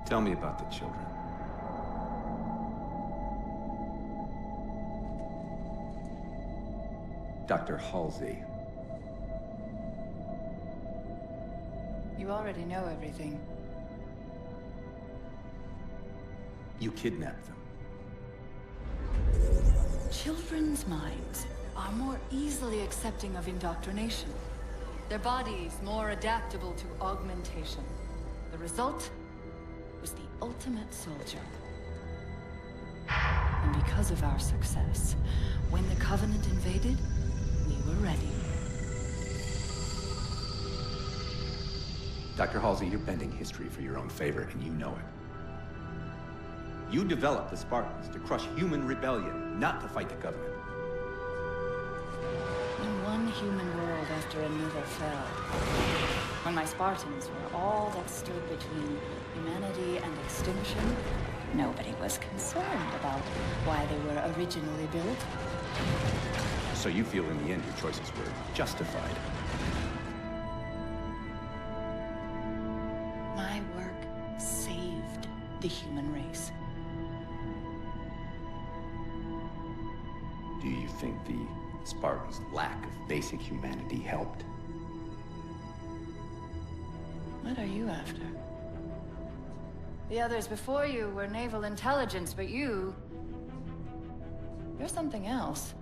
Tell me about the children. Dr. Halsey. You already know everything. You kidnapped them. Children's minds are more easily accepting of indoctrination. Their bodies more adaptable to augmentation. The result was the ultimate soldier. And because of our success, when the Covenant invaded, we were ready. Dr. Halsey, you're bending history for your own favor, and you know it. You developed the Spartans to crush human rebellion, not to fight the Covenant. When one human world after another fell, when my Spartans were all that stood between humanity and extinction, nobody was concerned about why they were originally built. So you feel in the end your choices were justified? My work saved the human race. Do you think the Spartans' lack of basic humanity helped? What are you after? The others before you were naval intelligence, but you're something else.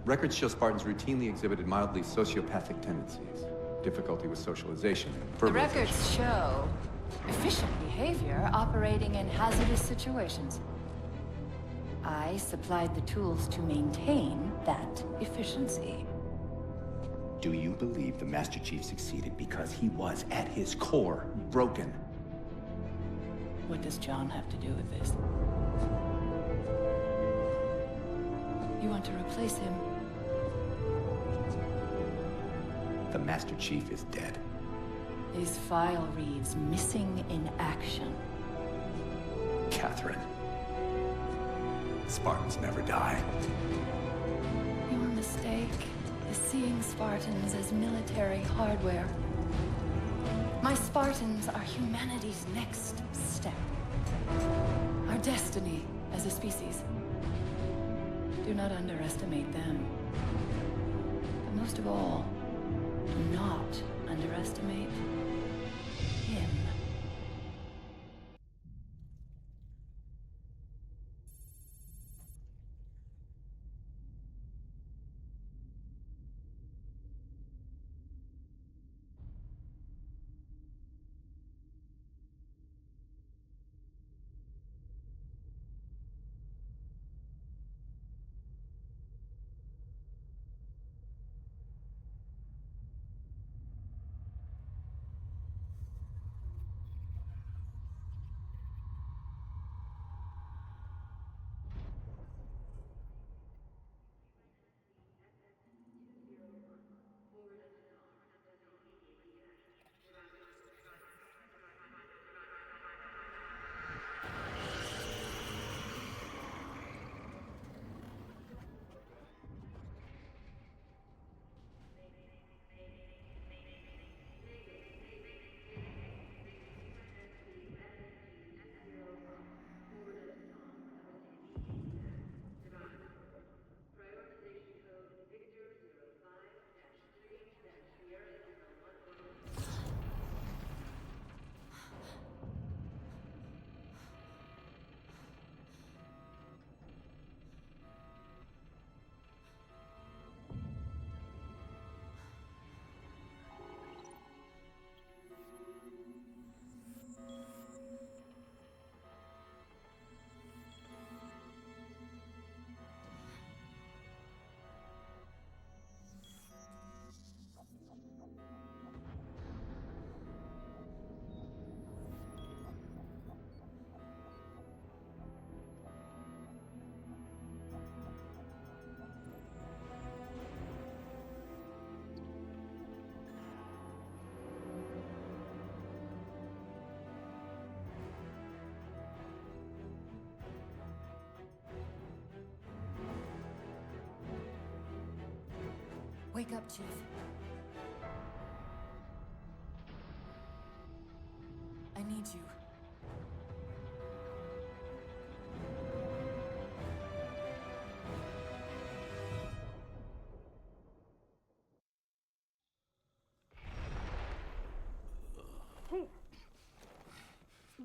Records show Spartans routinely exhibited mildly sociopathic tendencies, difficulty with socialization, and The verbalization. records show efficient behavior operating in hazardous situations. I supplied the tools to maintain that efficiency. Do you believe the Master Chief succeeded because he was, at his core, broken? What does John have to do with this? You want to replace him? The Master Chief is dead. His file reads missing in action. Catherine. Spartans never die. Your mistake is seeing Spartans as military hardware. My Spartans are humanity's next step. Our destiny as a species. Do not underestimate them. But most of all, do not underestimate him. Wake up, Chief. I need you.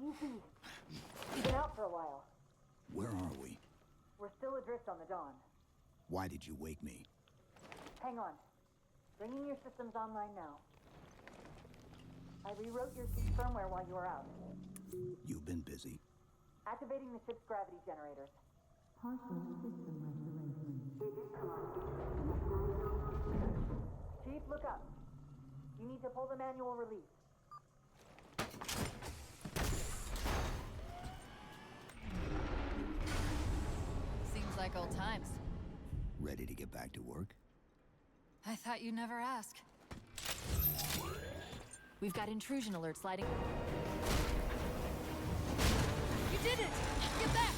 Easy. You've been out for a while. Where are we? We're still adrift on the Dawn. Why did you wake me? Hang on. Bringing your systems online now. I rewrote your ship's firmware while you were out. You've been busy. Activating the ship's gravity generators. Chief, look up. You need to pull the manual release. Seems like old times. Ready to get back to work? I thought you'd never ask. We've got intrusion alerts sliding. You did it! Get back!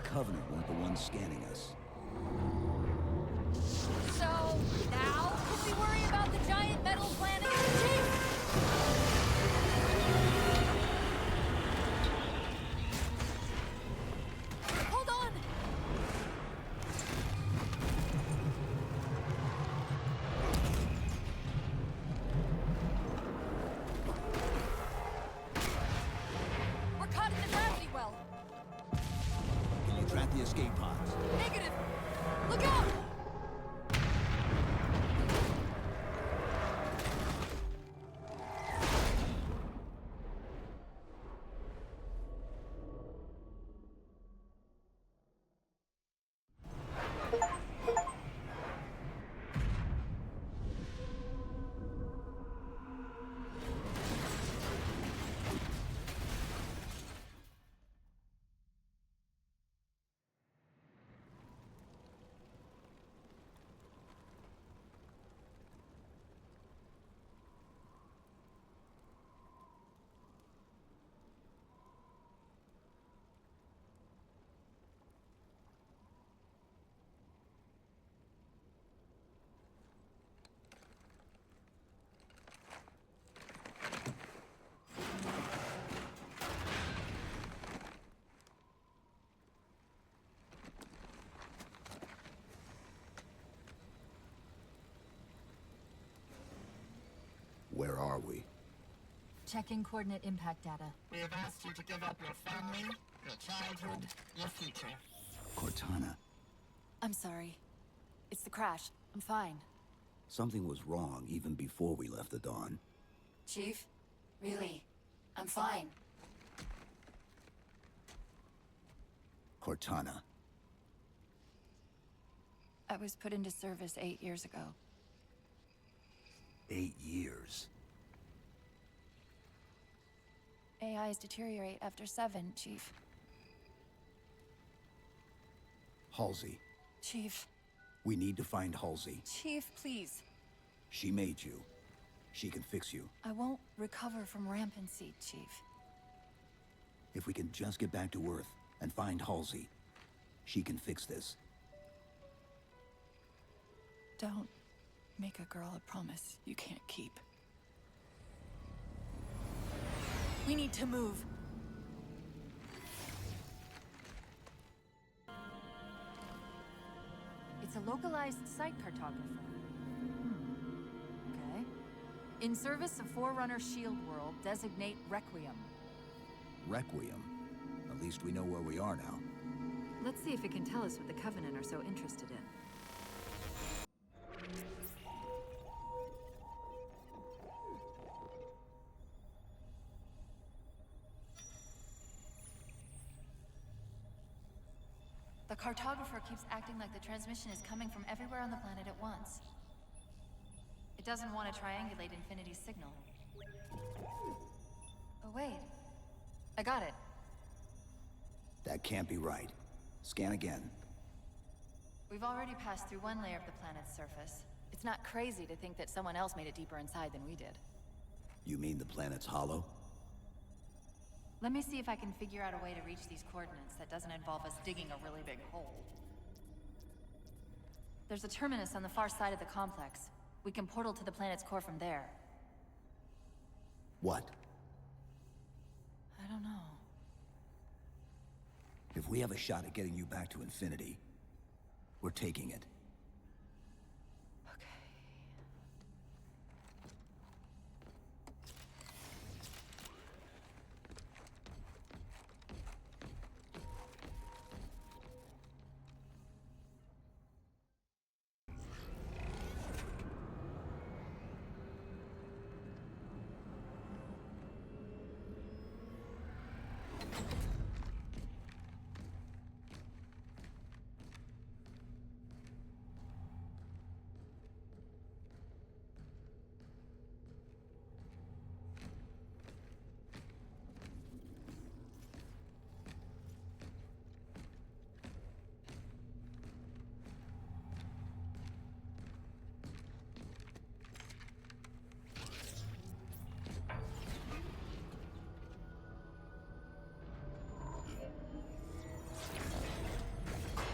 Covenant weren't the ones scanning us. So, now, can we worry about the giant metal planet? Chief! Hold on! We're caught in the gravity well. Can you track the escape pods? Negative! Look out! Where are we? Checking coordinate impact data. We have asked you to give up your family, your childhood, your future. Cortana. I'm sorry. It's the crash. I'm fine. Something was wrong even before we left the Dawn. Chief? Really? I'm fine. Cortana. I was put into service 8 years ago. 8 years. AIs deteriorate after 7, Chief. Halsey. Chief. We need to find Halsey. Chief, please. She made you. She can fix you. I won't recover from rampancy, Chief. If we can just get back to Earth and find Halsey, she can fix this. Don't make a girl a promise you can't keep. We need to move. It's a localized site cartographer. Okay. In service of Forerunner Shield World, designate Requiem. Requiem. At least we know where we are now. Let's see if it can tell us what the Covenant are so interested in. The cartographer keeps acting like the transmission is coming from everywhere on the planet at once. It doesn't want to triangulate Infinity's signal. Oh, wait. I got it. That can't be right. Scan again. We've already passed through one layer of the planet's surface. It's not crazy to think that someone else made it deeper inside than we did. You mean the planet's hollow? Let me see if I can figure out a way to reach these coordinates that doesn't involve us digging a really big hole. There's a terminus on the far side of the complex. We can portal to the planet's core from there. What? I don't know. If we have a shot at getting you back to Infinity, we're taking it. Okay.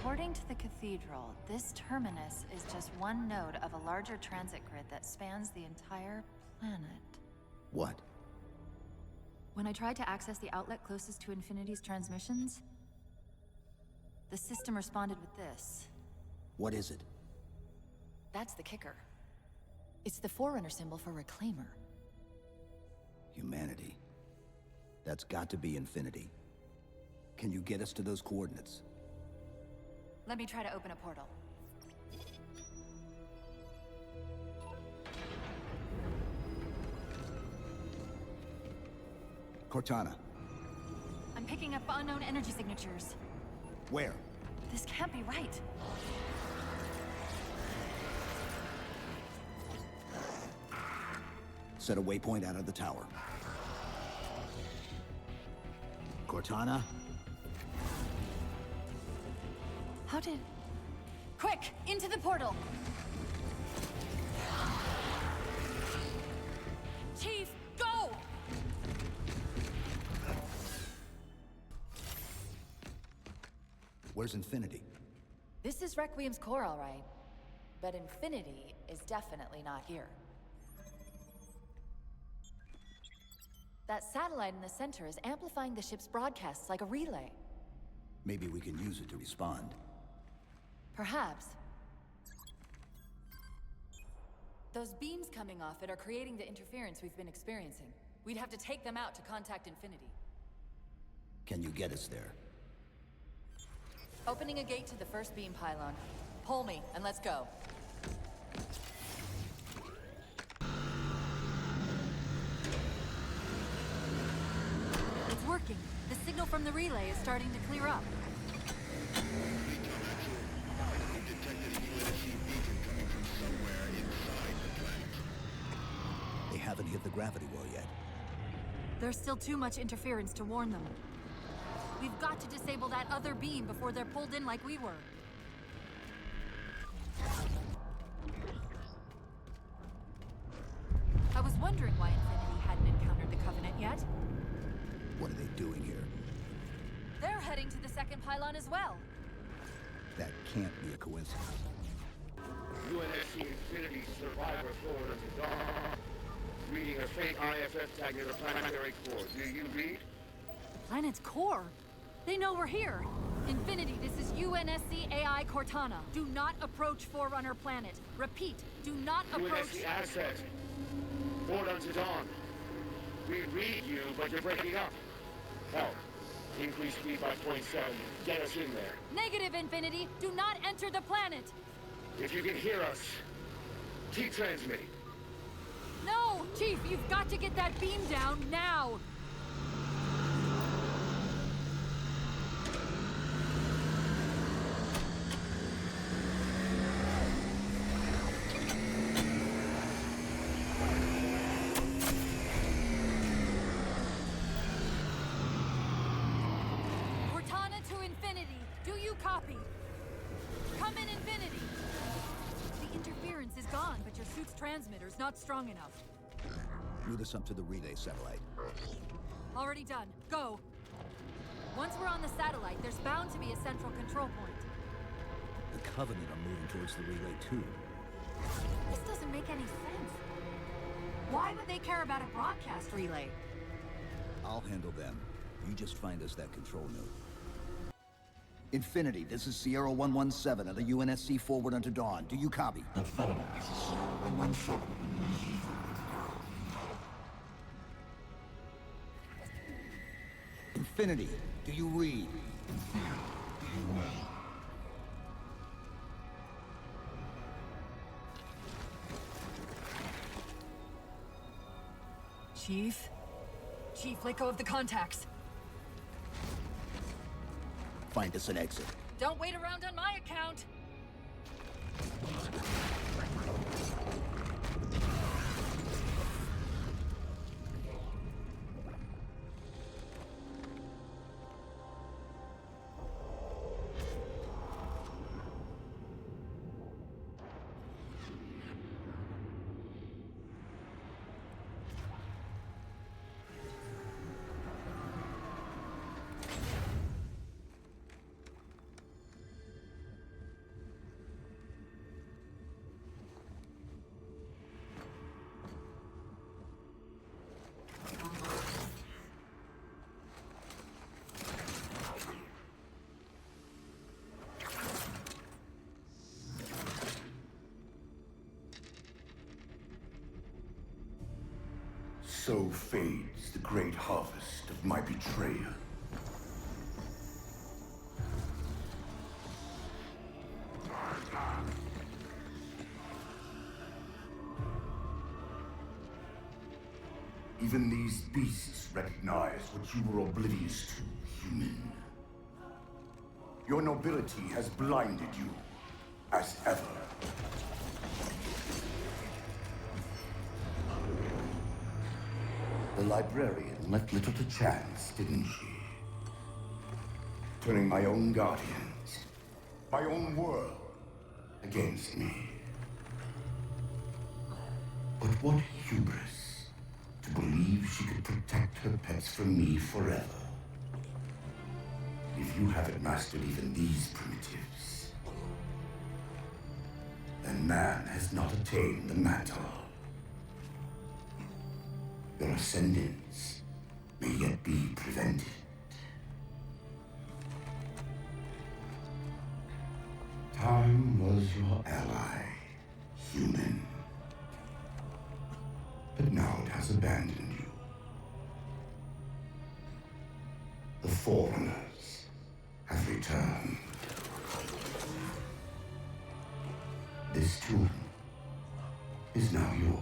According to the Cathedral, this terminus is just one node of a larger transit grid that spans the entire planet. What? When I tried to access the outlet closest to Infinity's transmissions, the system responded with this. What is it? That's the kicker. It's the Forerunner symbol for Reclaimer. Humanity. That's got to be Infinity. Can you get us to those coordinates? Let me try to open a portal. Cortana. I'm picking up unknown energy signatures. Where? This can't be right. Set a waypoint out of the tower. Cortana? How did... Quick! Into the portal! Chief, go! Where's Infinity? This is Requiem's core, all right. But Infinity is definitely not here. That satellite in the center is amplifying the ship's broadcasts like a relay. Maybe we can use it to respond. Perhaps. Those beams coming off it are creating the interference we've been experiencing. We'd have to take them out to contact Infinity. Can you get us there? Opening a gate to the first beam pylon. Pull me, and let's go. It's working. The signal from the relay is starting to clear up. They haven't hit the gravity well yet. There's still too much interference to warn them. We've got to disable that other beam before they're pulled in like we were. I was wondering why Infinity hadn't encountered the Covenant yet. What are they doing here? They're heading to the second pylon as well. That can't be a coincidence. UNSC Infinity Survivor Forward to Dawn. Reading a faint IFF tag near the planetary core. Do you read? Planet's core? They know we're here. Infinity, this is UNSC AI Cortana. Do not approach Forerunner planet. Repeat, do not approach... UNSC asset. Forward unto Dawn. We read you, but you're breaking up. Help. Increase speed by 0.7. Get us in there. Negative, Infinity. Do not enter the planet. If you can hear us, keep transmitting. No! Chief, you've got to get that beam down now! Cortana to Infinity. Do you copy? Come in, Infinity. The interference is gone, but your suit's transmitter's not strong enough. Route us up to the relay satellite. Already done. Go. Once we're on the satellite, there's bound to be a central control point. The Covenant are moving towards the relay too. This doesn't make any sense. Why would they care about a broadcast relay? I'll handle them. You just find us that control node. Infinity, this is Sierra 117 of the UNSC forward unto dawn. Do you copy? Infinity, this is Sierra 117. Infinity, do you read? Chief? Chief, let go of the contacts. Find us an exit. Don't wait around on my account. So fades the great harvest of my betrayal. Even these beasts recognize what you were oblivious to, human. Your nobility has blinded you, as ever. The librarian left little to chance, didn't she? Turning my own guardians, my own world, against me. But what hubris to believe she could protect her pets from me forever. If you haven't mastered even these primitives, then man has not attained the mantle. Your ascendance may yet be prevented. Time was your ally, human. But now it has abandoned you. The Forerunners have returned. This tomb is now yours.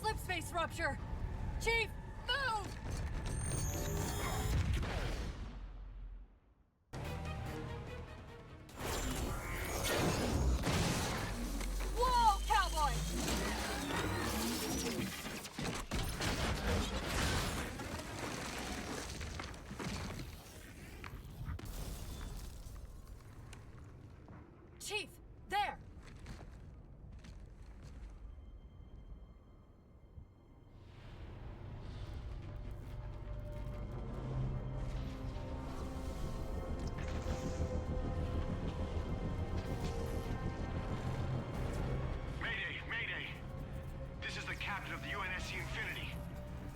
Slipspace rupture! Chief, move! Whoa, cowboy! Chief, there! Captain of the UNSC Infinity.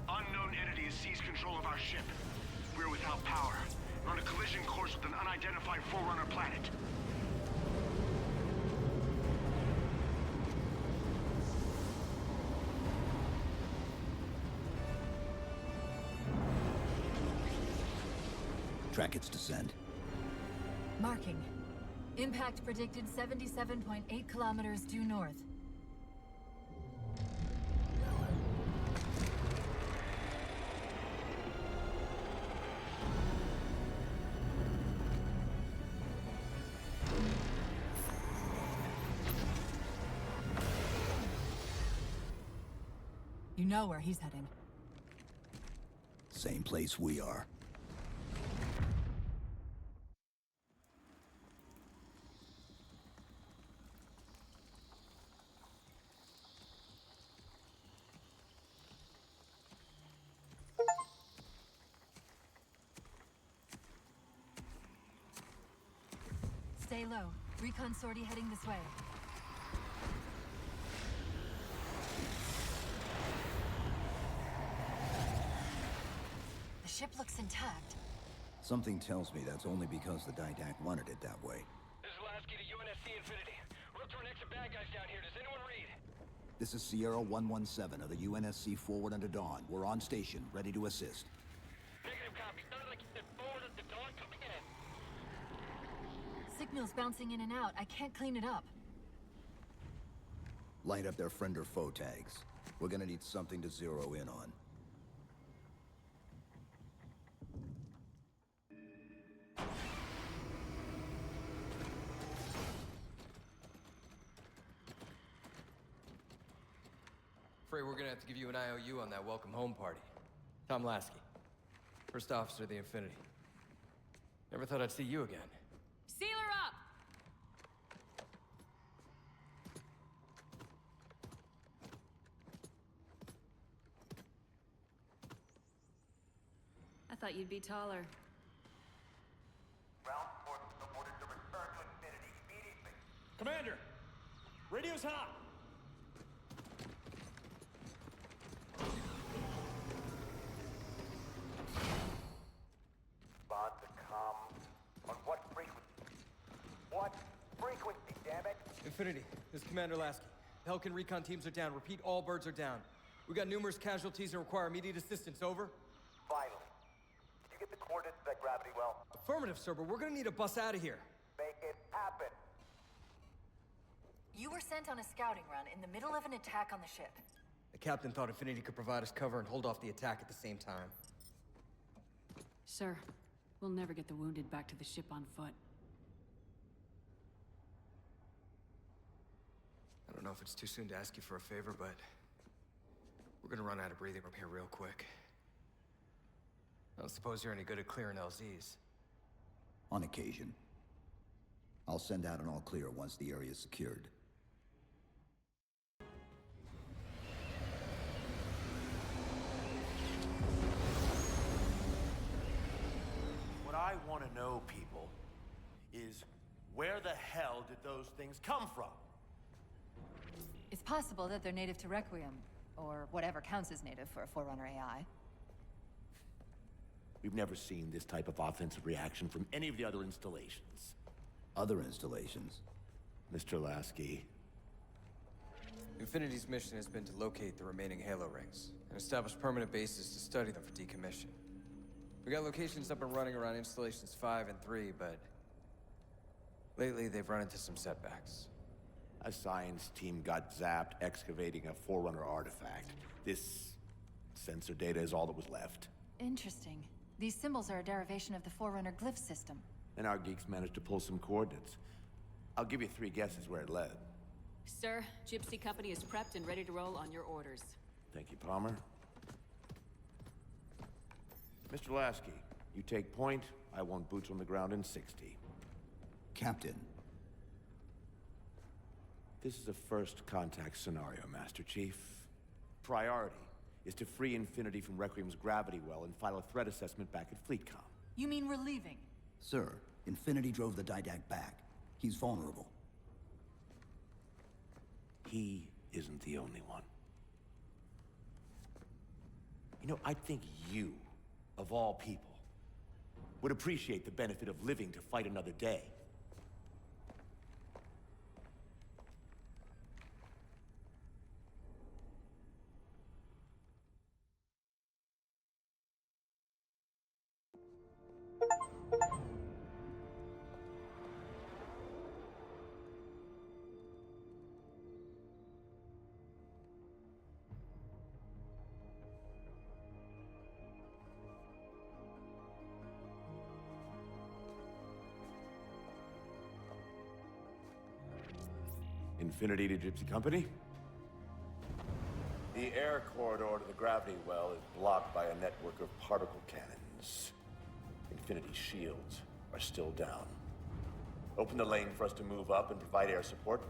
Unknown entity has seized control of our ship. We're without power. We're on a collision course with an unidentified Forerunner planet. Track its descent. Marking. Impact predicted 77.8 kilometers due north. You know where he's heading. Same place we are. Stay low. Recon sortie heading this way. The ship looks intact. Something tells me that's only because the Didact wanted it that way. This is Lasky to UNSC Infinity. We're up to our next bad guys down here. Does anyone read? This is Sierra 117 of the UNSC Forward Under Dawn. We're on station, ready to assist. Negative copy. Sounded like you said forward at the dawn. Come again. Signal's bouncing in and out. I can't clean it up. Light up their friend or foe tags. We're gonna need something to zero in on. Afraid we're gonna have to give you an IOU on that welcome home party. Tom Lasky, first officer of the Infinity. Never thought I'd see you again. Seal her up! I thought you'd be taller. Ground forces have ordered to return to Infinity immediately. Commander! Radio's hot! Respond to comm. On what frequency? What frequency, damn it? Infinity, this is Commander Lasky. Pelican recon teams are down. Repeat, all birds are down. We got numerous casualties and require immediate assistance. Over. Finally. Did you get the coordinates of that gravity well? Affirmative, sir, but we're gonna need to bus out of here. Make it happen. You were sent on a scouting run in the middle of an attack on the ship. The captain thought Infinity could provide us cover and hold off the attack at the same time. Sir, we'll never get the wounded back to the ship on foot. I don't know if it's too soon to ask you for a favor, but we're gonna run out of breathing room here real quick. I don't suppose you're any good at clearing LZs. On occasion. I'll send out an all clear once the area is secured. What I want to know, people, is where the hell did those things come from? It's possible that they're native to Requiem, or whatever counts as native for a Forerunner AI. We've never seen this type of offensive reaction from any of the other installations. Other installations? Mr. Lasky. Infinity's mission has been to locate the remaining Halo rings and establish permanent bases to study them for decommission. We got locations up and running around installations 5 and 3, but lately they've run into some setbacks. A science team got zapped excavating a Forerunner artifact. This sensor data is all that was left. Interesting. These symbols are a derivation of the Forerunner glyph system. And our geeks managed to pull some coordinates. I'll give you 3 guesses where it led. Sir, Gypsy Company is prepped and ready to roll on your orders. Thank you, Palmer. Mr. Lasky, you take point. I want boots on the ground in 60. Captain. This is a first contact scenario, Master Chief. Priority is to free Infinity from Requiem's gravity well and file a threat assessment back at FleetCom. You mean we're leaving? Sir, Infinity drove the Didact back. He's vulnerable. He isn't the only one. You know, I think you, of all people, would appreciate the benefit of living to fight another day. Infinity to Gypsy Company? The air corridor to the gravity well is blocked by a network of particle cannons. Infinity's shields are still down. Open the lane for us to move up and provide air support.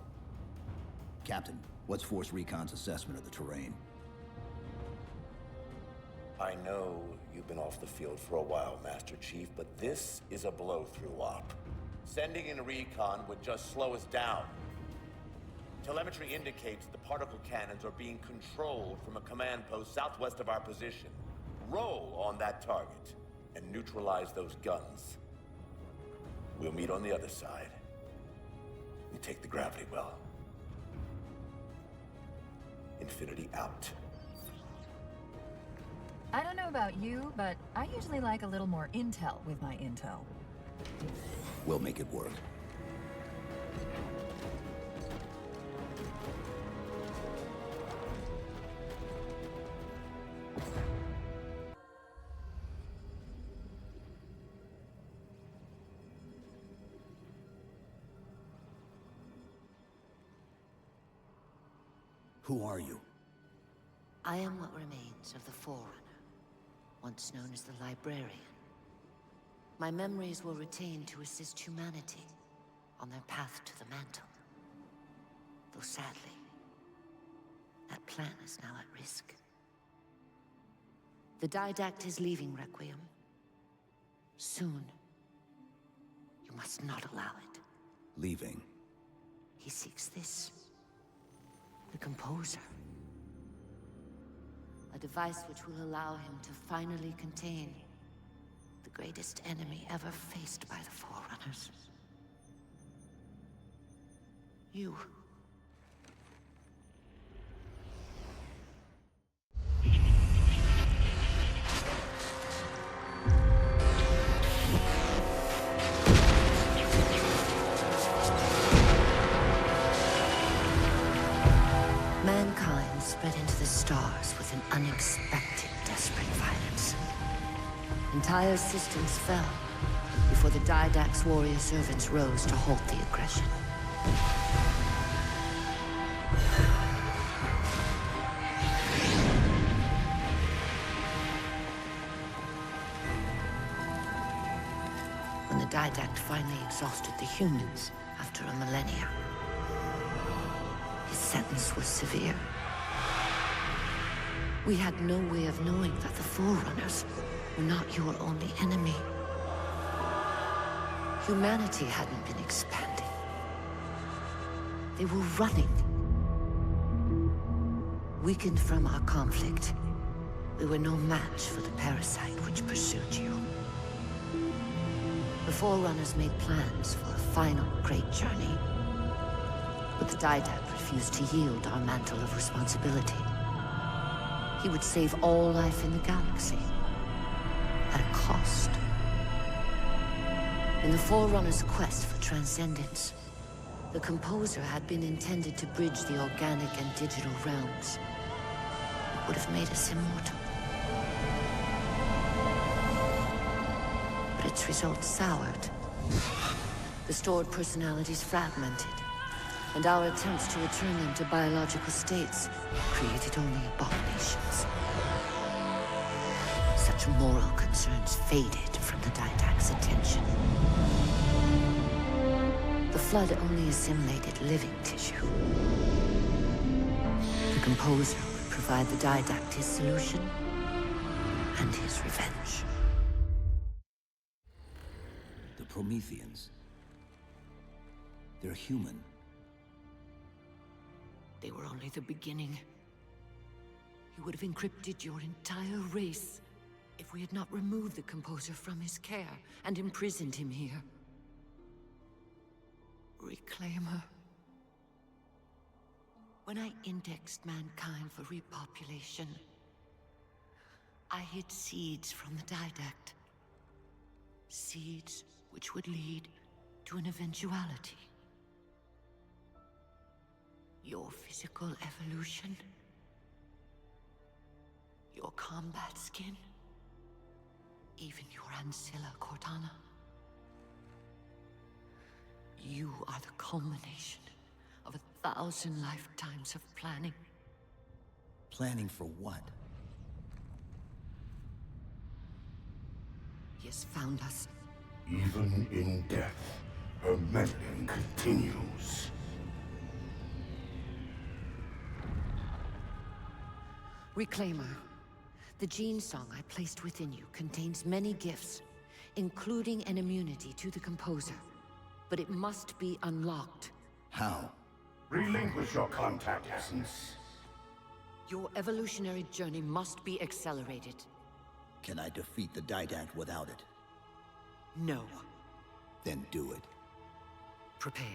Captain, what's Force Recon's assessment of the terrain? I know you've been off the field for a while, Master Chief, but this is a blow-through op. Sending in recon would just slow us down. Telemetry indicates the particle cannons are being controlled from a command post southwest of our position. Roll on that target and neutralize those guns. We'll meet on the other side and take the gravity well. Infinity out. I don't know about you, but I usually like a little more intel with my intel. We'll make it work. Who are you? I am what remains of the Forerunner, once known as the Librarian. My memories were retained to assist humanity on their path to the mantle. Though sadly, that plan is now at risk. The Didact is leaving Requiem. Soon. You must not allow it. Leaving? He seeks this. The Composer. A device which will allow him to finally contain the greatest enemy ever faced by the Forerunners. You. Mankind spread into the stars with an unexpected, desperate violence. Entire systems fell before the Didact's warrior servants rose to halt the aggression. When the Didact finally exhausted the humans after a millennia, his sentence was severe. We had no way of knowing that the Forerunners were not your only enemy. Humanity hadn't been expanding. They were running. Weakened from our conflict, we were no match for the parasite which pursued you. The Forerunners made plans for a final great journey, but the Didact refused to yield our mantle of responsibility. He would save all life in the galaxy, at a cost. In the Forerunners' quest for transcendence, the Composer had been intended to bridge the organic and digital realms. It would have made us immortal. But its results soured. The stored personalities fragmented, and our attempts to return them to biological states created only abominations. Such moral concerns faded from the Didact's attention. The Flood only assimilated living tissue. The Composer would provide the Didact his solution and his revenge. The Prometheans. They're human. They were only the beginning. He would have encrypted your entire race if we had not removed the Composer from his care and imprisoned him here. Reclaimer. When I indexed mankind for repopulation, I hid seeds from the Didact. Seeds which would lead to an eventuality. Your physical evolution, your combat skin, even your ancilla Cortana. You are the culmination of 1,000 lifetimes of planning. Planning for what? He has found us. Even in death, her meddling continues. Reclaimer. The gene song I placed within you contains many gifts, including an immunity to the Composer. but it must be unlocked. How? Relinquish your contact essence. Your evolutionary journey must be accelerated. Can I defeat the Didact without it? No. Then do it. Prepare.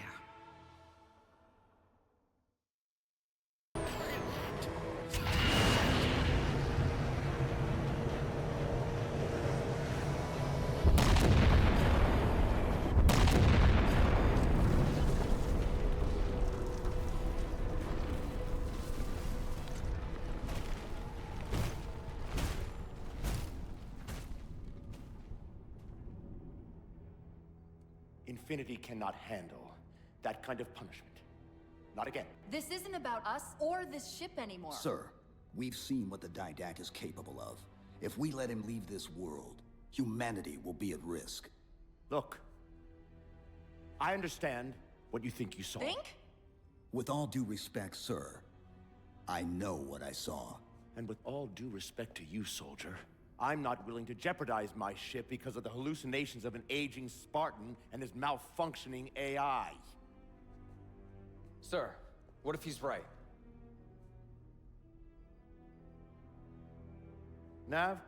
Infinity cannot handle that kind of punishment. Not again. This isn't about us or this ship anymore. Sir, we've seen what the Didact is capable of. If we let him leave this world, humanity will be at risk. Look, I understand what you think you saw. Think? With all due respect, sir, I know what I saw. And with all due respect to you, soldier, I'm not willing to jeopardize my ship because of the hallucinations of an aging Spartan and his malfunctioning AI. Sir, what if he's right? Nav,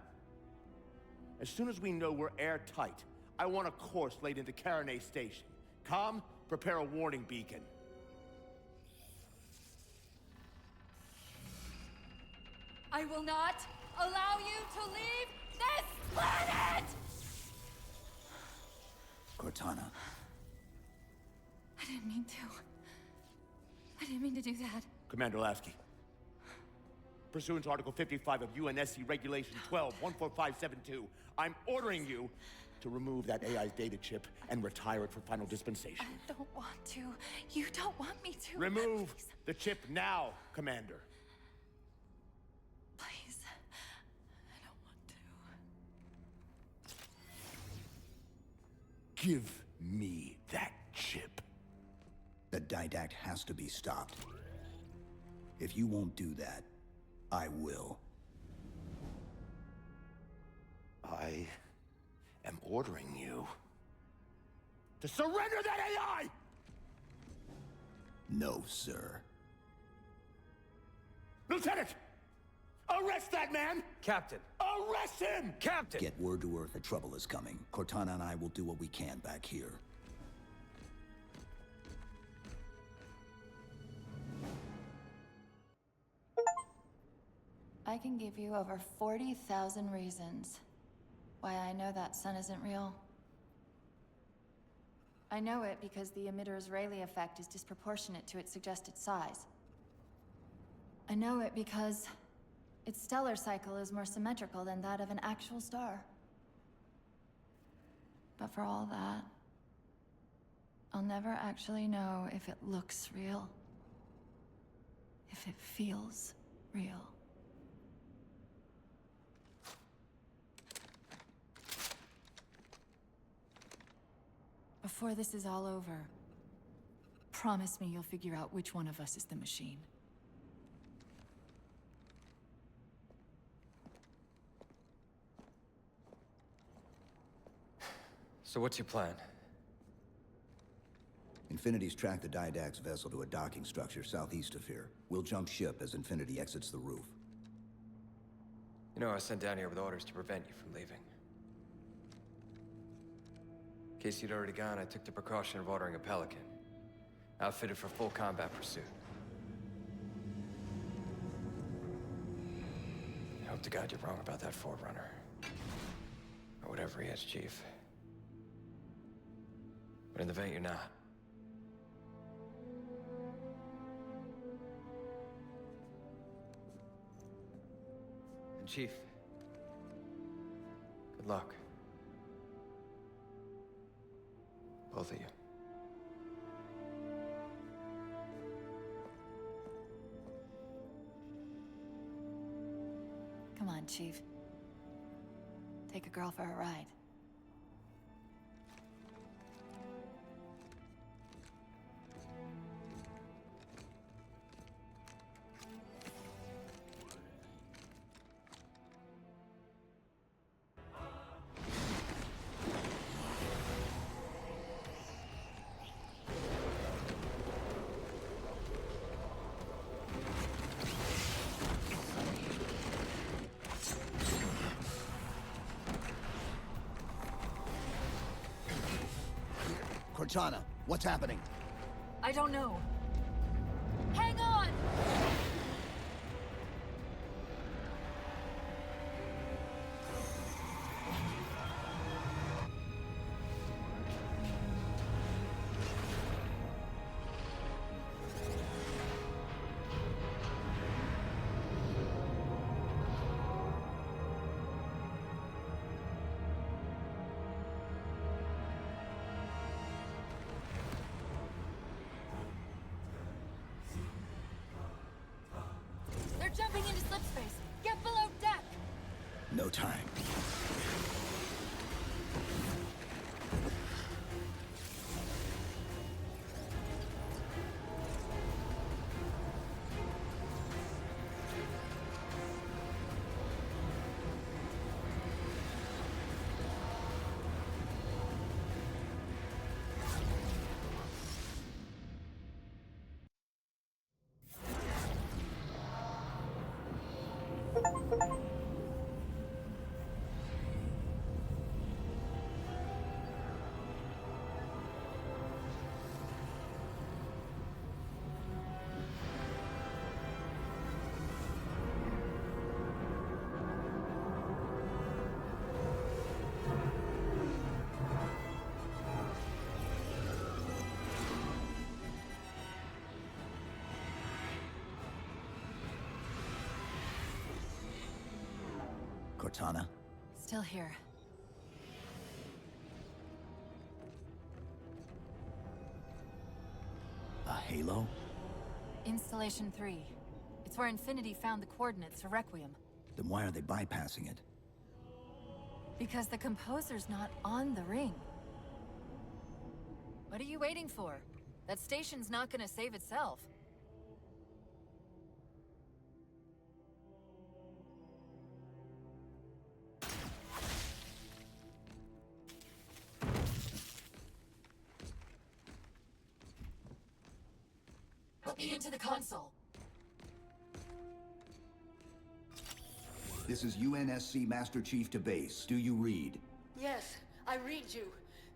as soon as we know we're airtight, I want a course laid into Caranay Station. Com, prepare a warning beacon. I will not allow you to leave this planet! Cortana. I didn't mean to. I didn't mean to do that. Commander Lasky, pursuant to Article 55 of UNSC Regulation 12-14572, I'm ordering you to remove that AI's data chip and retire it for final dispensation. I don't want to. You don't want me to. Remove Please. the chip now, Commander. Please. I don't want to. Give me that chip. The Didact has to be stopped. If you won't do that, I will. I am ordering you to surrender that AI! No, sir. Lieutenant! Arrest that man! Captain! Arrest him! Captain! Get word to Earth that trouble is coming. Cortana and I will do what we can back here. I can give you over 40,000 reasons why I know that sun isn't real. I know it because the emitter's Rayleigh effect is disproportionate to its suggested size. I know it because its stellar cycle is more symmetrical than that of an actual star. But for all that, I'll never actually know if it looks real. If it feels real. Before this is all over, promise me you'll figure out which one of us is the machine. So what's your plan? Infinity's tracked the Didact's vessel to a docking structure southeast of here. We'll jump ship as Infinity exits the roof. You know, I was sent down here with orders to prevent you from leaving. In case you'd already gone, I took the precaution of ordering a Pelican, outfitted for full combat pursuit. I hope to God you're wrong about that Forerunner. Or whatever he is, Chief. But in the event you're not. And Chief, good luck. Both of you. Come on, Chief. Take a girl for a ride. Cortana, what's happening? I don't know. Hang on! They're jumping into slip space. Get below deck! No time. Cortana? Still here. A halo? Installation 3. It's where Infinity found the coordinates for Requiem. Then why are they bypassing it? Because the composer's not on the ring. What are you waiting for? That station's not gonna save itself. Put me into the console. This is UNSC Master Chief to base. Do you read? Yes, I read you.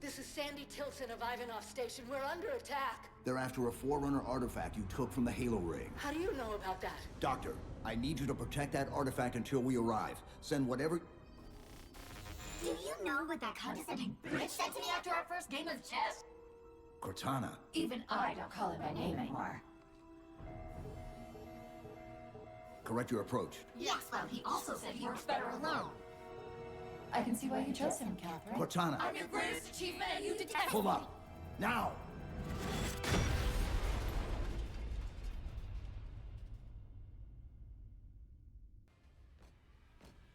This is Sandy Tilson of Ivanov Station. We're under attack. They're after a Forerunner artifact you took from the Halo ring. How do you know about that? Doctor, I need you to protect that artifact until we arrive. Send whatever... Do you know what that condescending bitch said to me after our first game of chess? Cortana. Even I don't call it by name anymore. Correct your approach. Yes, well, he also said he works better alone. I can see why you chose him, Catherine. Cortana. I'm your greatest achievement and you detest Pull me. up. Now!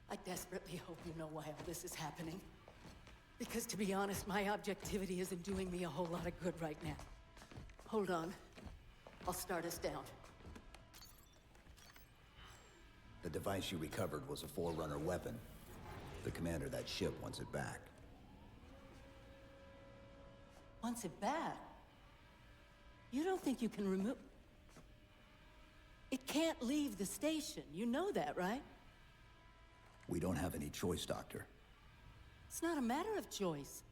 I desperately hope you know why all this is happening. Because to be honest, my objectivity isn't doing me a whole lot of good right now. Hold on. I'll start us down. The device you recovered was a Forerunner weapon. The commander of that ship wants it back. Wants it back? You don't think you can remove... It can't leave the station. You know that, right? We don't have any choice, Doctor. It's not a matter of choice.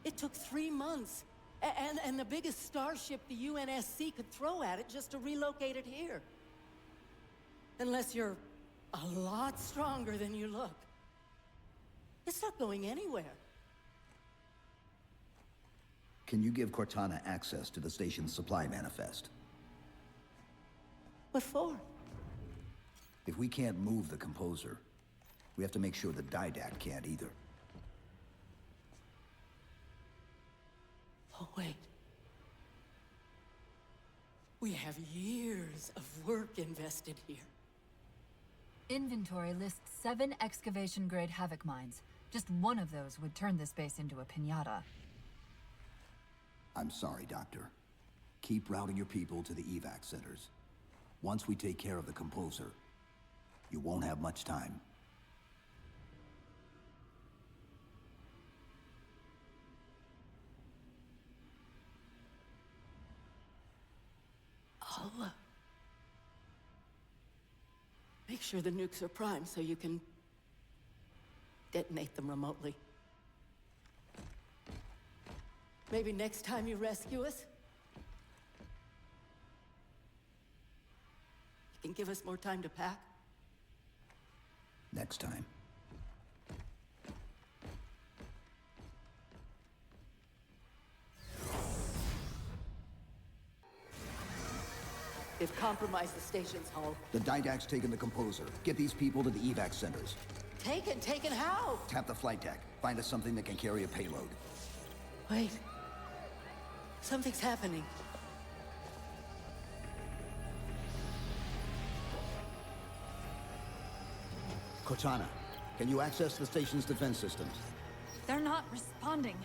It took 3 months. And the biggest starship the UNSC could throw at it just to relocate it here. Unless you're a lot stronger than you look. It's not going anywhere. Can you give Cortana access to the station's supply manifest? What for? If we can't move the composer, we have to make sure the Didact can't either. Oh, wait. We have years of work invested here. Inventory lists 7 excavation-grade Havoc mines. Just one of those would turn this base into a piñata. I'm sorry, Doctor. Keep routing your people to the evac centers. Once we take care of the composer, you won't have much time. I'll, make sure the nukes are primed so you can detonate them remotely. Maybe next time you rescue us, you can give us more time to pack? Next time. They've compromised the station's hull. The Didact's taken the composer. Get these people to the evac centers. Taken? Taken how? Tap the flight deck. Find us something that can carry a payload. Wait. Something's happening. Cortana, can you access the station's defense systems? They're not responding.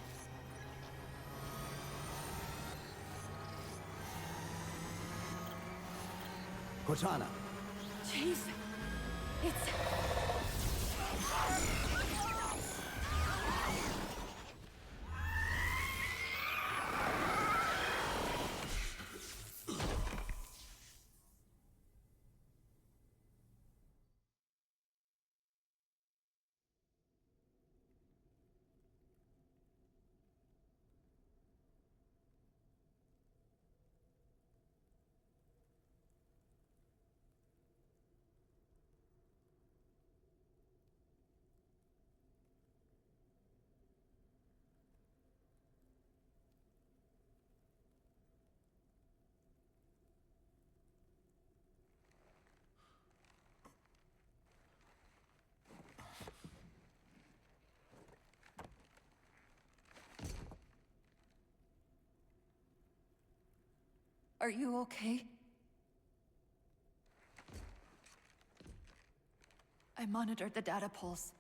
Cortana! Jeez. It's... Are you okay? I monitored the data pulse.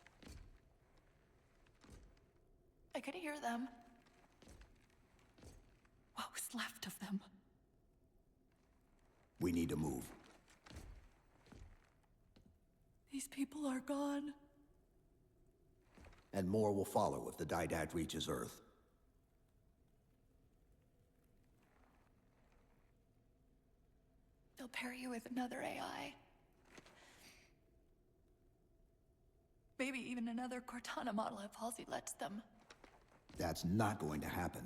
I could hear them. What was left of them? We need to move. These people are gone. And more will follow if the Didact reaches Earth. They'll pair you with another AI. Maybe even another Cortana model if Halsey lets them. That's not going to happen.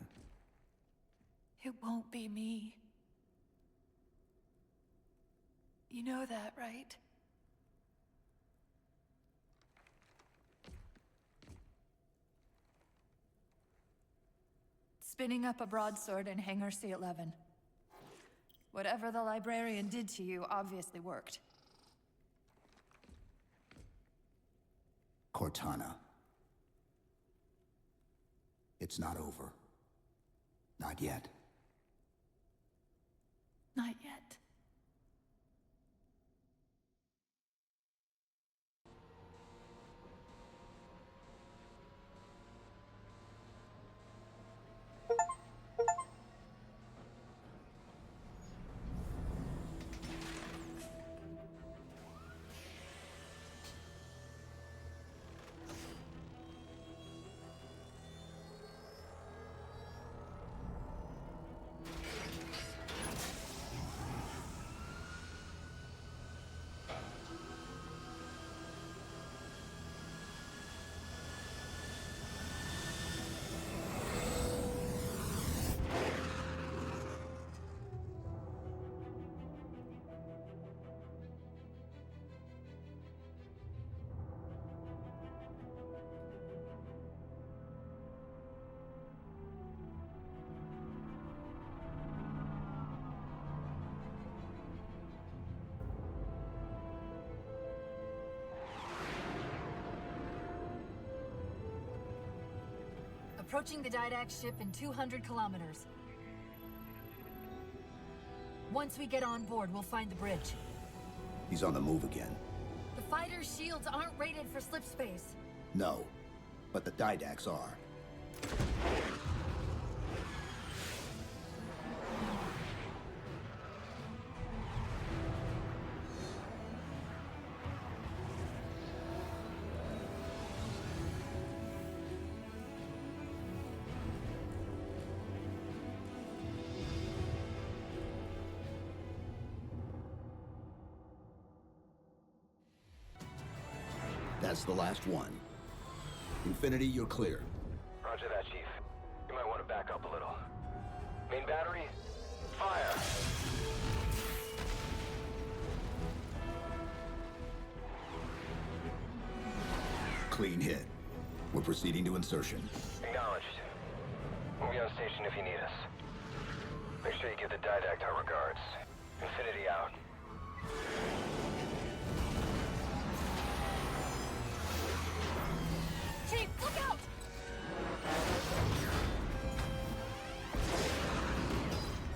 It won't be me. You know that, right? Spinning up a broadsword in Hangar C-11. Whatever the librarian did to you obviously worked. Cortana. It's not over. Not yet. Not yet. Approaching the Didact ship in 200 kilometers. Once we get on board, we'll find the bridge. He's on the move again. The fighter's shields aren't rated for slip space. No, but the Didacts are. That's the last one. Infinity, you're clear. Roger that, Chief. You might want to back up a little. Main battery, fire. Clean hit. We're proceeding to insertion. Acknowledged. We'll be on station if you need us. Make sure you give the Didact our regards. Infinity out. Chief, look out!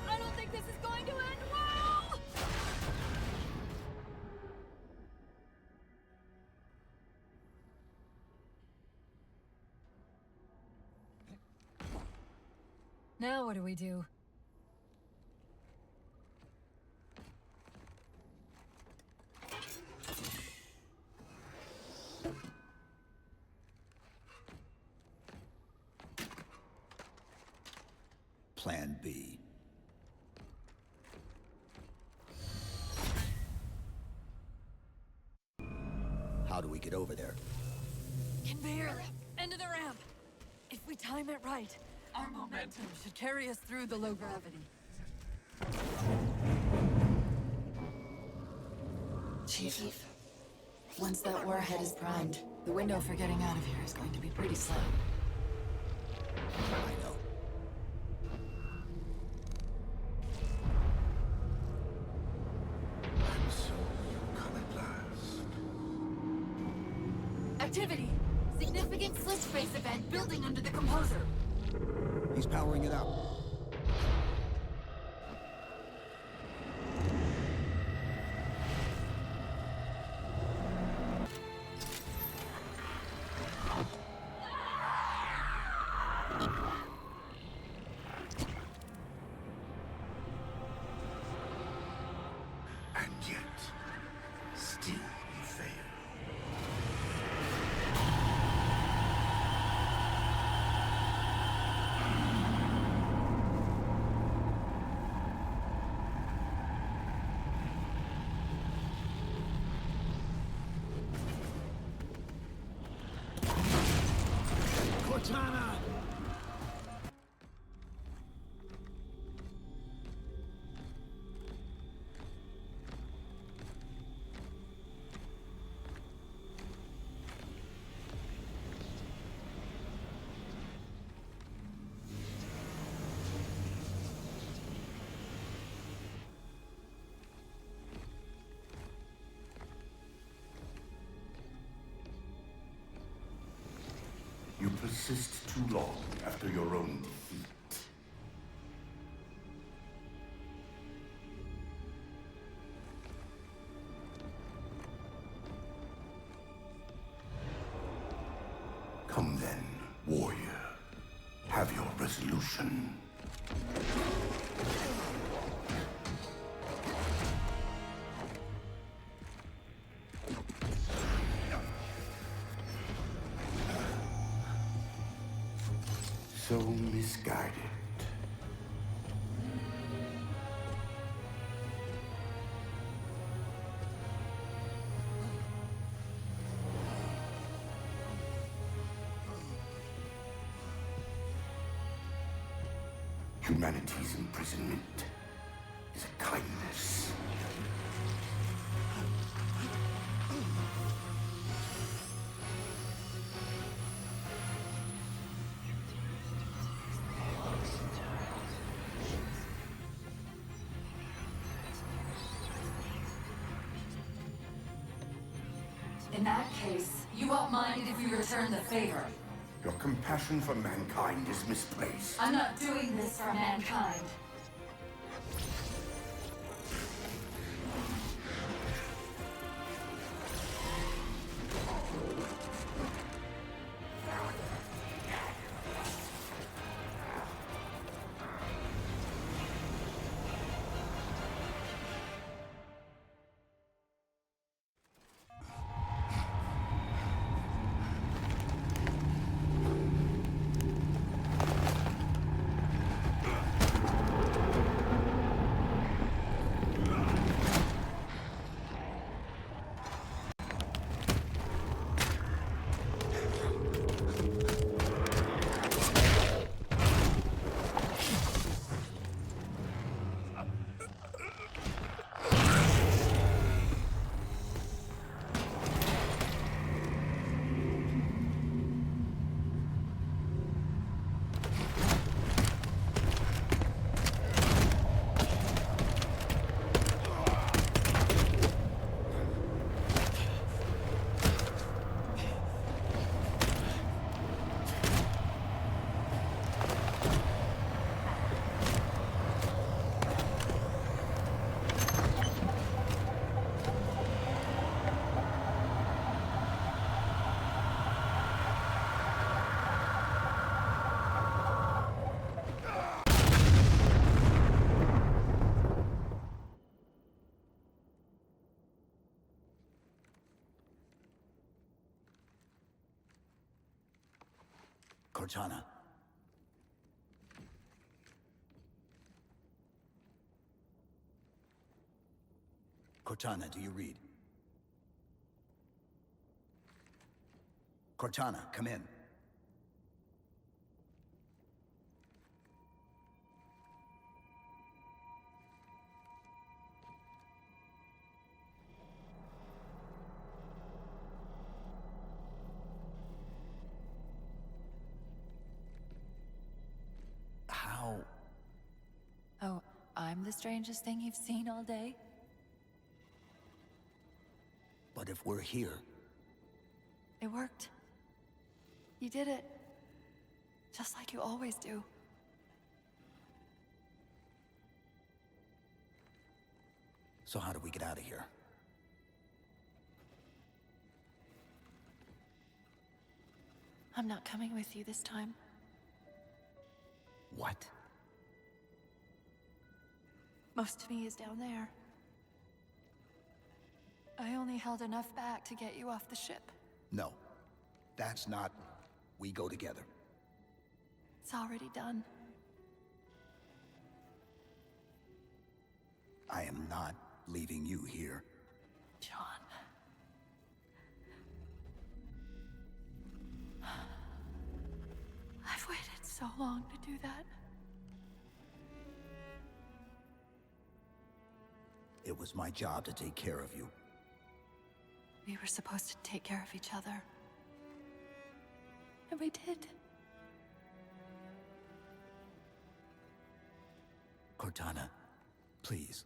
I don't think this is going to end well! Now what do we do? Plan B. How do we get over there? Conveyor! End of the ramp! If we time it right, our momentum should carry us through the low gravity. Chief, once that warhead is primed, the window for getting out of here is going to be pretty slim. I know. And so you come at last. Activity! Significant slip space event building under the composer. He's powering it up. And yet, still you fail. Cortana! You persist too long after your own defeat. Come then, warrior. Have your resolution. So misguided. Humanity's imprisonment is a kindness. In that case, you won't mind if we return the favor. Your compassion for mankind is misplaced. I'm not doing this for mankind. Cortana. Cortana, do you read? Cortana, come in. How? Oh, I'm the strangest thing you've seen all day? But if we're here... It worked. You did it. Just like you always do. So how do we get out of here? I'm not coming with you this time. What? Most of me is down there. I only held enough back to get you off the ship. No. That's not... We go together. It's already done. I am not leaving you here. John. I've waited so long to do that. It was my job to take care of you. We were supposed to take care of each other. And we did. Cortana, please.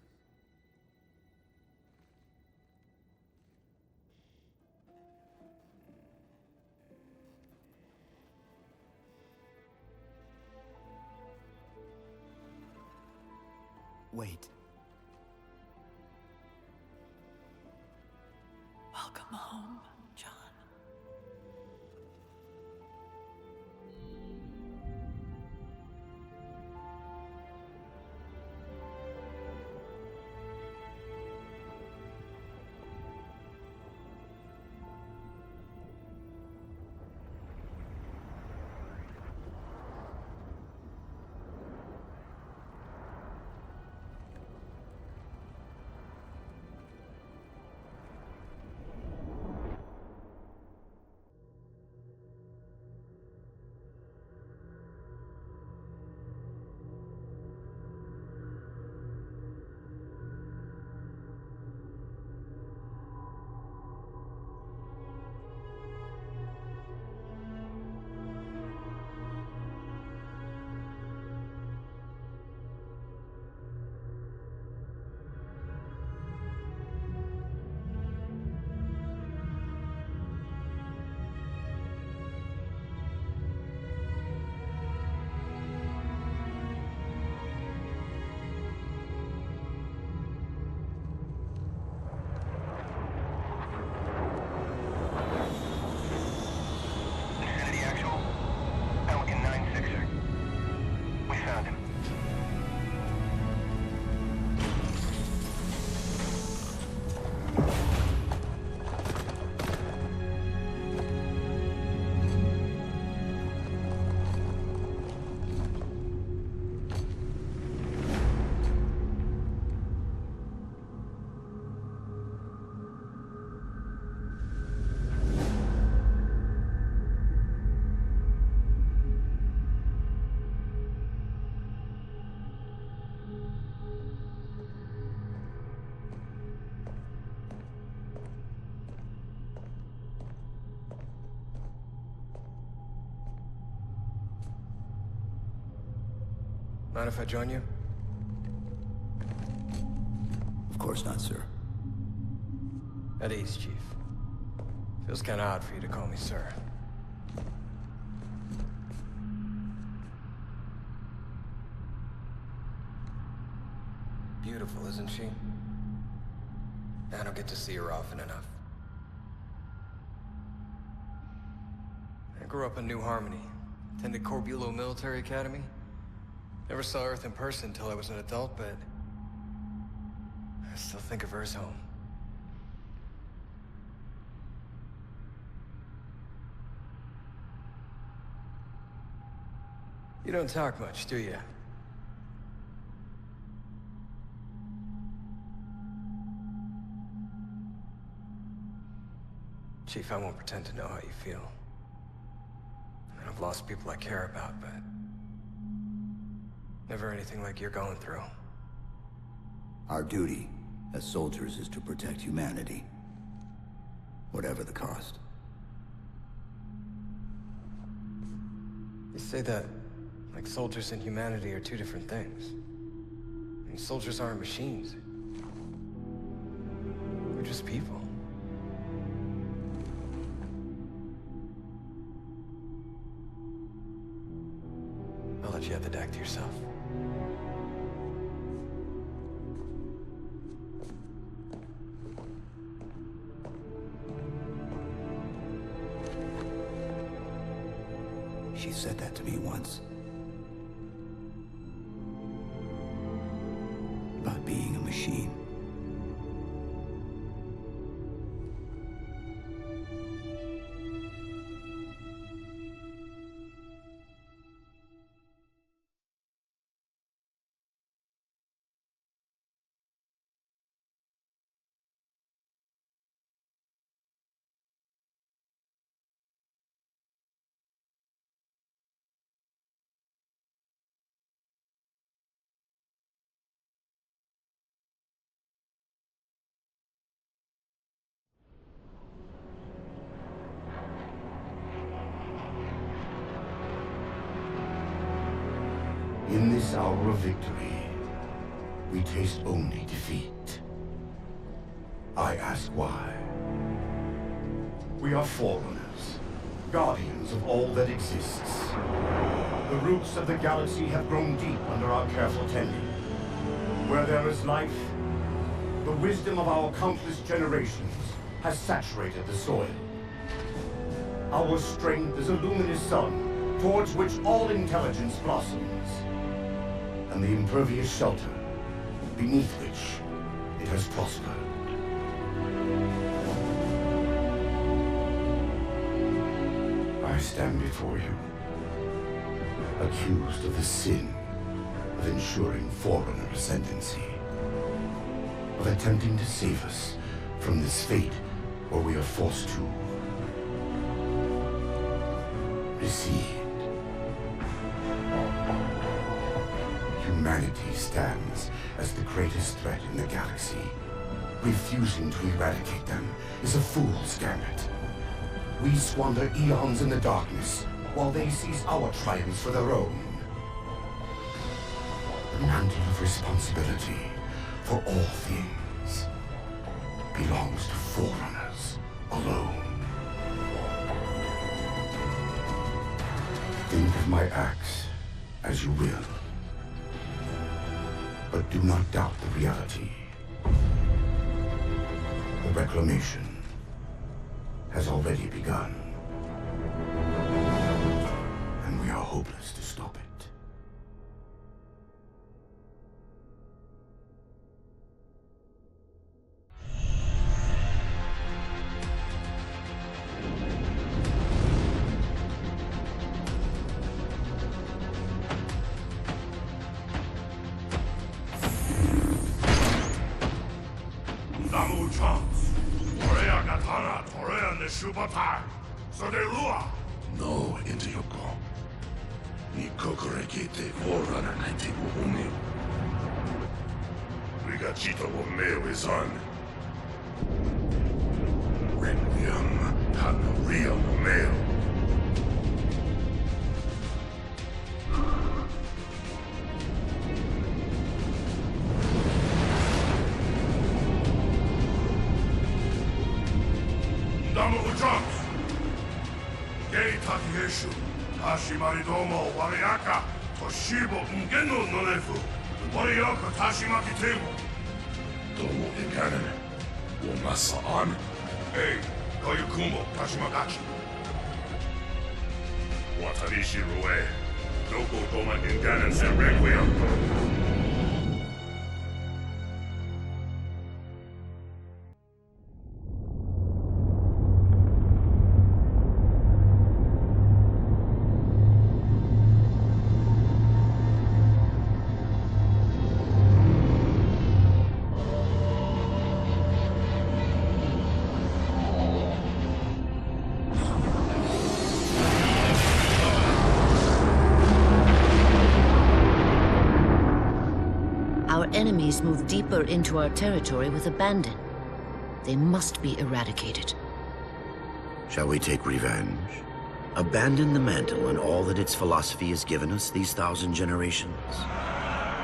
Wait. Welcome home, John. Mind if I join you? Of course not, sir. At ease, Chief. Feels kinda odd for you to call me sir. Beautiful, isn't she? I don't get to see her often enough. I grew up in New Harmony. Attended Corbulo Military Academy. Never saw Earth in person until I was an adult, but I still think of her as home. You don't talk much, do you? Chief, I won't pretend to know how you feel. I mean, I've lost people I care about, but... never anything like you're going through. Our duty as soldiers is to protect humanity. Whatever the cost. You say that like soldiers and humanity are two different things. I mean, soldiers aren't machines. They're just people. I'll let you have the deck to yourself. She said that to me once. About being a machine. In this hour of victory, we taste only defeat. I ask why. We are forerunners, guardians of all that exists. The roots of the galaxy have grown deep under our careful tending. Where there is life, the wisdom of our countless generations has saturated the soil. Our strength is a luminous sun towards which all intelligence blossoms. And the impervious shelter beneath which it has prospered. I stand before you, accused of the sin of ensuring Forerunner ascendancy, of attempting to save us from this fate where we are forced to recede. Humanity stands as the greatest threat in the galaxy. Refusing to eradicate them is a fool's gambit. We squander eons in the darkness, while they seize our triumphs for their own. The mantle of responsibility for all things belongs to Forerunners alone. Think of my acts as you will. But do not doubt the reality. The reclamation has already begun. And we are hopeless to stop it. No, Intiyoko. Ni kokorekite Forerunner naiti wo umeu. Rigachito wo meu izan. Requiem hanaria wo meu. Damu Ujams! Gei Takieshu, Hashimari Domo, Wariaka, Toshibo, Ngeno Nonefu, Wariaka Tashimaki Table. Domo Ikanen, Womasa on. Hey, Koyukumo, Tashimagachi. Watarishi Rue, Doko Goma Inganen Sen Requiem. enemies move deeper into our territory with abandon. They must be eradicated. Shall we take revenge? Abandon the mantle and all that its philosophy has given us these 1,000 generations?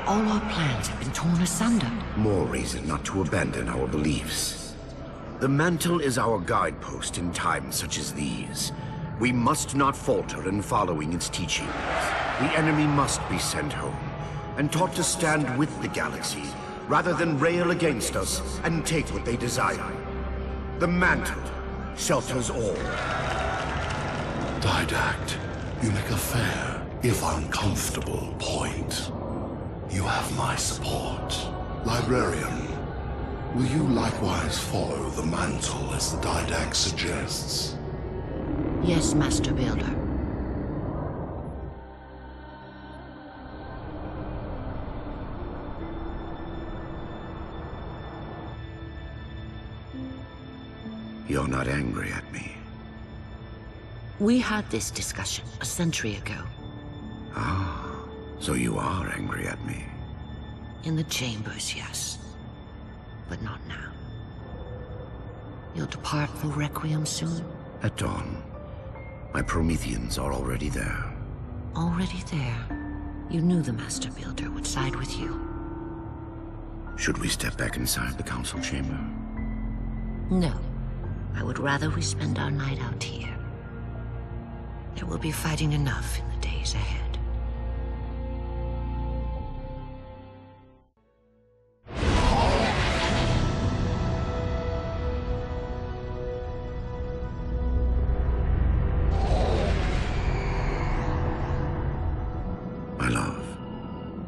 All our plans have been torn asunder. More reason not to abandon our beliefs. The mantle is our guidepost in times such as these. We must not falter in following its teachings. The enemy must be sent home, and taught to stand with the galaxy, rather than rail against us and take what they desire. The mantle shelters all. Didact, you make a fair, if uncomfortable, point. You have my support. Librarian, will you likewise follow the mantle as the Didact suggests? Yes, Master Builder. You're not angry at me. We had this discussion a century ago. Ah, so you are angry at me. In the chambers, yes. But not now. You'll depart for Requiem soon? At dawn. My Prometheans are already there. Already there? You knew the Master Builder would side with you. Should we step back inside the council chamber? No. I would rather we spend our night out here. There will be fighting enough in the days ahead. My love,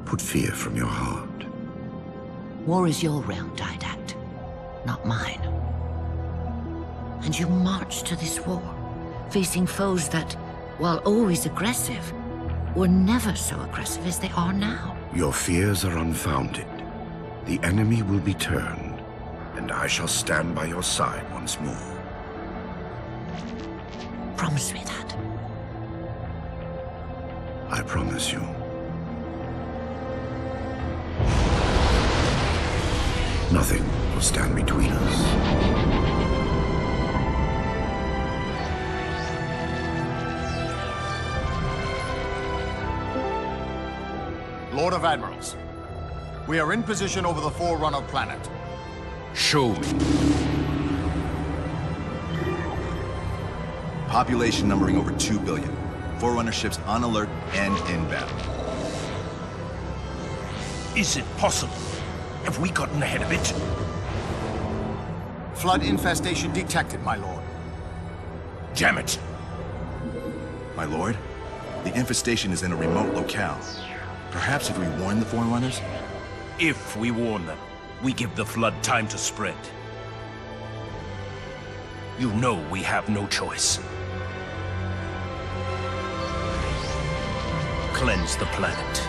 put fear from your heart. War is your realm, Didact, not mine. And you marched to this war, facing foes that, while always aggressive, were never so aggressive as they are now. Your fears are unfounded. The enemy will be turned, and I shall stand by your side once more. Promise me that. I promise you. Nothing will stand between us. Lord of Admirals, we are in position over the Forerunner planet. Show me. Population numbering over 2 billion. Forerunner ships on alert and inbound. Is it possible? Have we gotten ahead of it? Flood infestation detected, my lord. Damn it! My lord, the infestation is in a remote locale. Perhaps if we warn the Forerunners? If we warn them, we give the Flood time to spread. You know we have no choice. Cleanse the planet.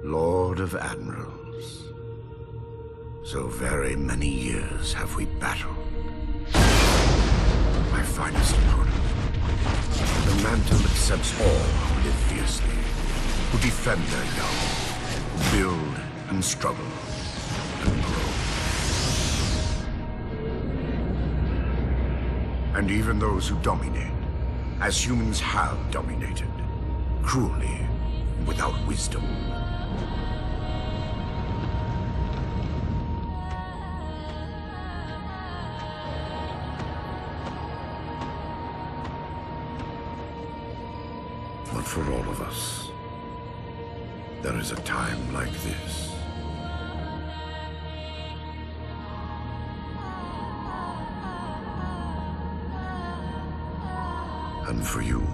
Lord of Admirals, so very many years have we battled. My finest opponent. The mantle accepts all who live fiercely, who defend their young, who build and struggle and grow. And even those who dominate, as humans have dominated, cruelly, without wisdom. But for all of us, there is a time like this. And for you,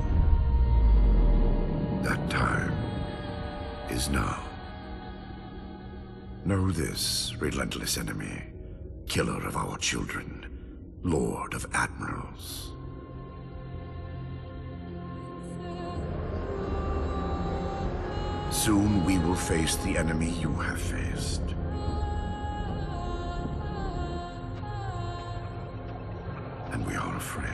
that time is now. Know this, relentless enemy, killer of our children. Lord of Admirals. Soon we will face the enemy you have faced. And we are afraid.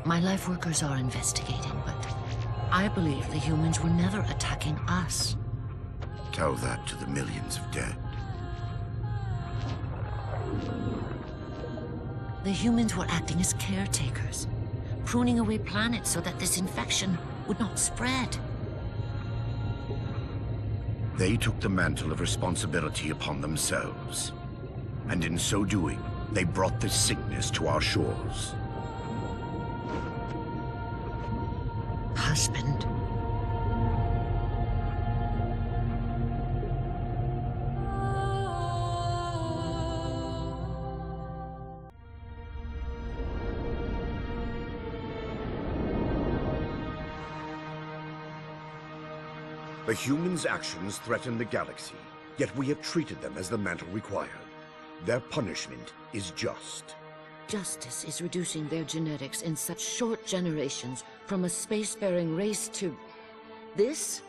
My life workers are investigating, but I believe the humans were never attacking us. Tell that to the millions of dead. The humans were acting as caretakers, pruning away planets so that this infection would not spread. They took the mantle of responsibility upon themselves. And in so doing, they brought this sickness to our shores. Husband. The humans' actions threaten the galaxy, yet we have treated them as the mantle required. Their punishment is just. Justice is reducing their genetics in such short generations from a spacefaring race to... this?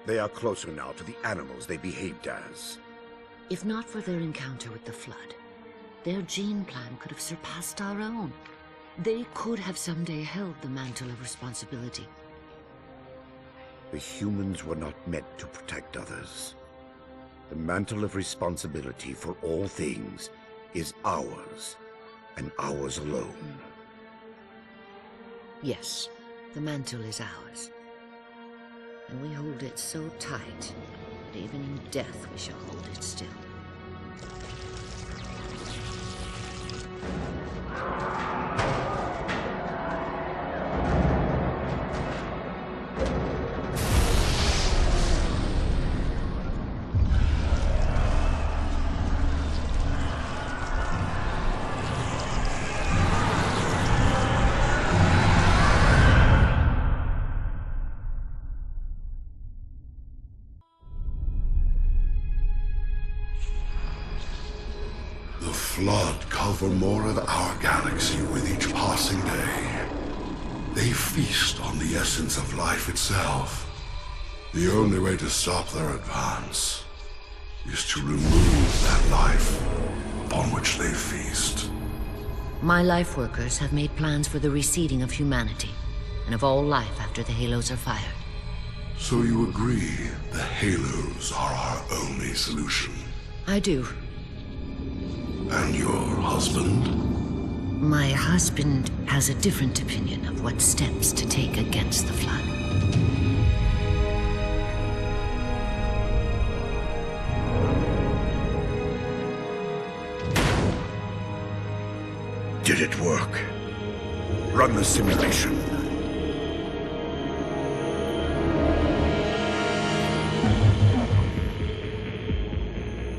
They are closer now to the animals they behaved as. If not for their encounter with the Flood, their gene plan could have surpassed our own. They could have someday held the mantle of responsibility. The humans were not meant to protect others. The mantle of responsibility for all things is ours, and ours alone. Yes, the mantle is ours. And we hold it so tight that even in death we shall hold it still. Flood cover more of our galaxy with each passing day. They feast on the essence of life itself. The only way to stop their advance is to remove that life upon which they feast. My life workers have made plans for the reseeding of humanity, and of all life after the Halos are fired. So you agree the Halos are our only solution? I do. And your husband? My husband has a different opinion of what steps to take against the Flood. Did it work? Run the simulation.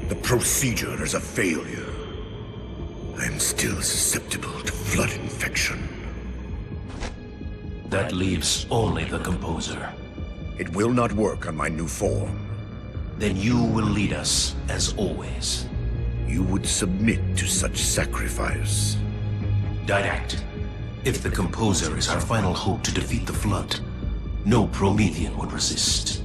The procedure is a failure. I am still susceptible to Flood infection. That leaves only the Composer. It will not work on my new form. Then you will lead us, as always. You would submit to such sacrifice. Didact, if the Composer is our final hope to defeat the Flood, no Promethean would resist.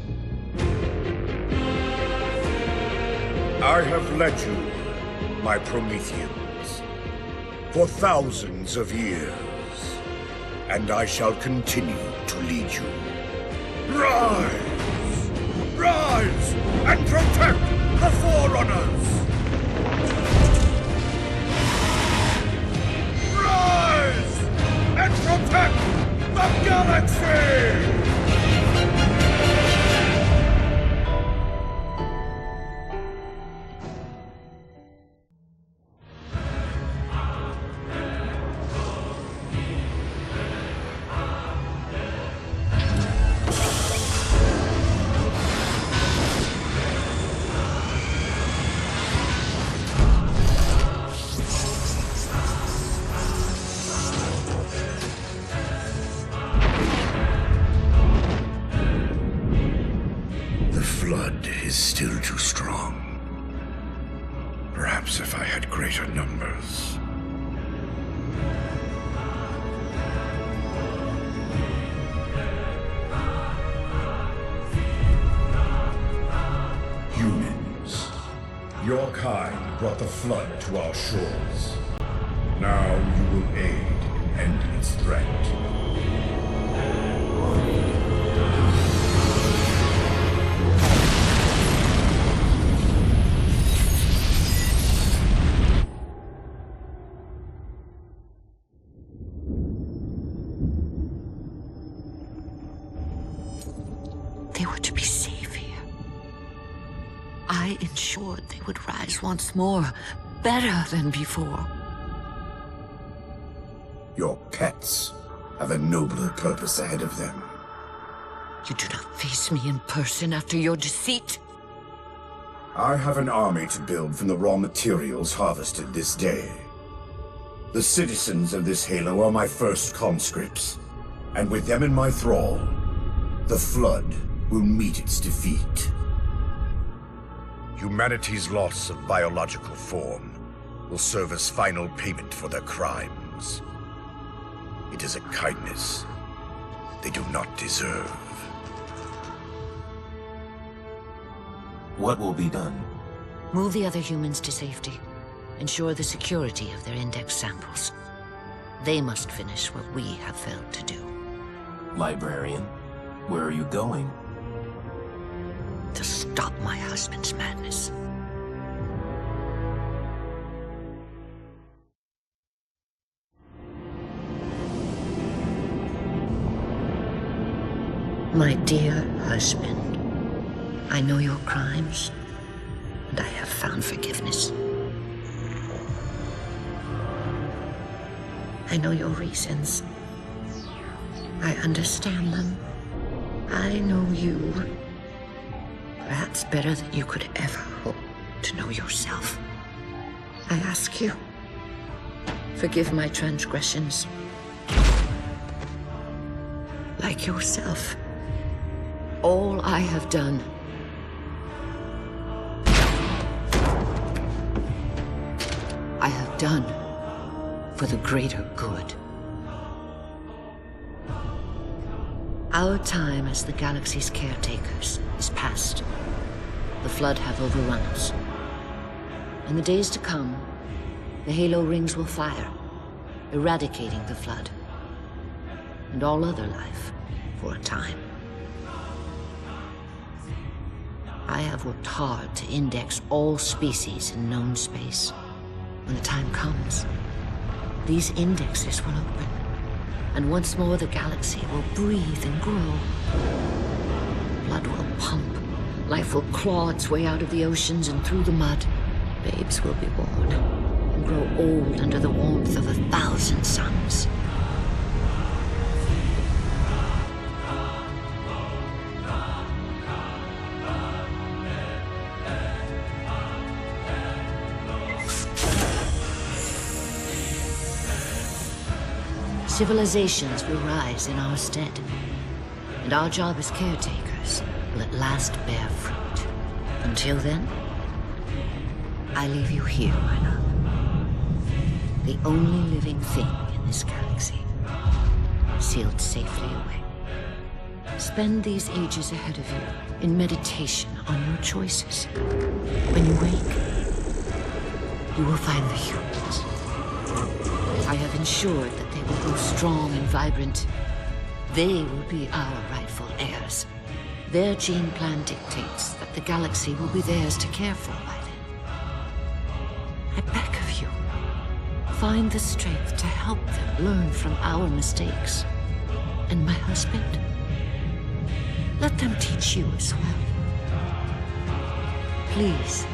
I have led you, my Prometheans, for thousands of years, and I shall continue to lead you. Rise! Rise! And protect the Forerunners! Rise! And protect the galaxy! as if I had greater numbers. Humans, your kind brought the flood to our shores. Now you will aid in ending its threat. They were to be safe here. I ensured they would rise once more, better than before. Your pets have a nobler purpose ahead of them. You do not face me in person after your deceit. I have an army to build from the raw materials harvested this day. The citizens of this Halo are my first conscripts, and with them in my thrall, the Flood will meet its defeat. Humanity's loss of biological form will serve as final payment for their crimes. It is a kindness they do not deserve. What will be done? Move the other humans to safety. Ensure the security of their index samples. They must finish what we have failed to do. Librarian, where are you going? To stop my husband's madness. My dear husband, I know your crimes, and I have found forgiveness. I know your reasons. I understand them. I know you. Perhaps better than you could ever hope to know yourself. I ask you, forgive my transgressions. Like yourself, all I have done I have done for the greater good. Our time as the galaxy's caretakers is past. The Flood have overrun us. In the days to come, the Halo rings will fire, eradicating the Flood and all other life for a time. I have worked hard to index all species in known space. When the time comes, these indexes will open, and once more the galaxy will breathe and grow. Blood will pump, life will claw its way out of the oceans and through the mud. Babes will be born and grow old under the warmth of 1,000 suns. Civilizations will rise in our stead, and our job as caretakers will at last bear fruit. Until then, I leave you here, my love. The only living thing in this galaxy, sealed safely away. Spend these ages ahead of you in meditation on your choices. When you wake, you will find the humans. I have ensured that they will grow strong and vibrant. They will be our rightful heirs. Their gene plan dictates that the galaxy will be theirs to care for by then. I beg of you, find the strength to help them learn from our mistakes. And my husband, let them teach you as well. Please,